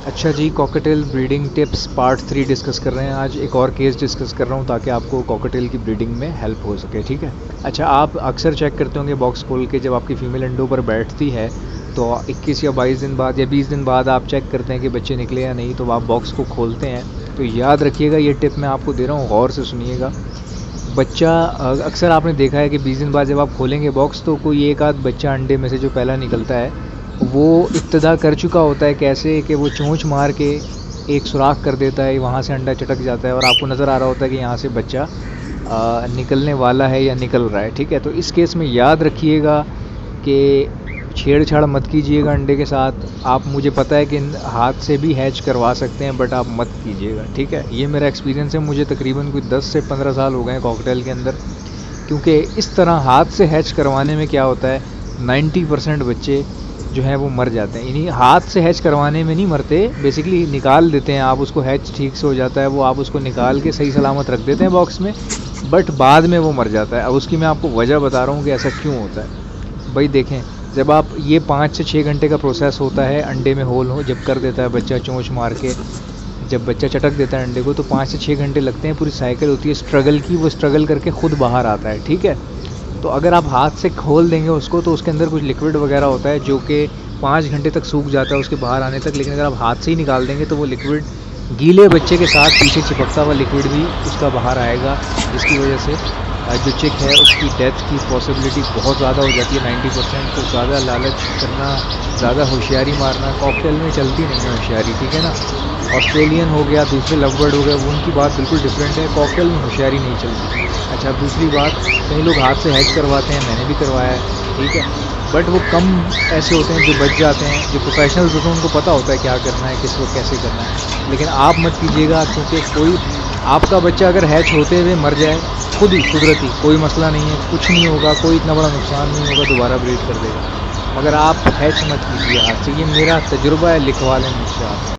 अच्छा जी, cocktail breeding tips part 3 discuss कर रहे हैं। आज एक और केस डिस्कस कर रहा हूँ ताकि आपको कॉकटेल की ब्रीडिंग में हेल्प हो सके, ठीक है। अच्छा, आप अक्सर चेक करते होंगे बॉक्स खोल के, जब आपकी फ़ीमेल अंडों पर बैठती है तो 21 या 22 दिन बाद या 20 दिन बाद आप चेक करते हैं कि बच्चे निकले या नहीं, तो आप बॉक्स को खोलते हैं। तो याद रखिएगा, ये टिप मैं आपको दे रहा हूँ, गौर से सुनिएगा। बच्चा अक्सर आपने देखा है कि 20 दिन बाद जब आप खोलेंगे बॉक्स तो कोई एक आध बच्चा अंडे में से जो पहला निकलता है वो इब्तदा कर चुका होता है, कैसे कि वो चोंच मार के एक सुराख कर देता है, वहाँ से अंडा चटक जाता है और आपको नज़र आ रहा होता है कि यहाँ से बच्चा निकलने वाला है या निकल रहा है, ठीक है। तो इस केस में याद रखिएगा कि छेड़छाड़ मत कीजिएगा अंडे के साथ। आप, मुझे पता है कि हाथ से भी हैच करवा सकते हैं बट आप मत कीजिएगा, ठीक है। ये मेरा एक्सपीरियंस है, मुझे तकरीबन कोई 10 से 15 साल हो गए हैं कॉकटेल के अंदर। क्योंकि इस तरह हाथ से हैच करवाने में क्या होता है, 90% बच्चे जो हैं वो मर जाते हैं। यानी हाथ से हैच करवाने में नहीं मरते, बेसिकली निकाल देते हैं आप उसको, हैच ठीक से हो जाता है वो, आप उसको निकाल के सही सलामत रख देते हैं बॉक्स में, बट बाद में वो मर जाता है। अब उसकी मैं आपको वजह बता रहा हूँ कि ऐसा क्यों होता है। भाई देखें, जब आप ये 5 से 6 घंटे का प्रोसेस होता है अंडे में होल हो, जब कर देता है बच्चा चोंच मार के, जब बच्चा चटक देता है अंडे को, तो 5 से 6 घंटे लगते हैं, पूरी साइकिल होती है स्ट्रगल की, वो स्ट्रगल करके खुद बाहर आता है, ठीक है। तो अगर आप हाथ से खोल देंगे उसको तो उसके अंदर कुछ लिक्विड वगैरह होता है जो कि 5 घंटे तक सूख जाता है उसके बाहर आने तक। लेकिन अगर आप हाथ से ही निकाल देंगे तो वो लिक्विड गीले बच्चे के साथ पीछे चिपकता हुआ लिक्विड भी उसका बाहर आएगा, जिसकी वजह से जो चिक है उसकी डेथ की पॉसिबिलिटी बहुत ज़्यादा हो जाती है, 90%। तो ज़्यादा लालच करना, ज़्यादा होशियारी मारना कॉकटेल में चलती नहीं है होशियारी, ठीक है ना। ऑस्ट्रेलियन हो गया, दूसरे लव बर्ड हो गए, वो उनकी बात बिल्कुल डिफरेंट है, कॉकटेल में होशियारी नहीं चलती। अच्छा, दूसरी बात, कई लोग हाथ से हैच करवाते हैं, मैंने भी करवाया है, ठीक है। बट वो कम ऐसे होते हैं जो बच जाते हैं, जो प्रोफेशनल्स होते हैं उनको पता होता है क्या करना है, किस वक्त कैसे करना है। लेकिन आप मत कीजिएगा, क्योंकि कोई आपका बच्चा अगर हैच होते हुए मर जाए खुद ही कुदरती, कोई मसला नहीं है, कुछ नहीं होगा, कोई इतना बड़ा नुकसान नहीं होगा, दोबारा ब्रीड कर देगा। मगर आप हैच मत कीजिए हाथ से, ये मेरा तजुर्बा है, लिखवा लें मुझसे आप।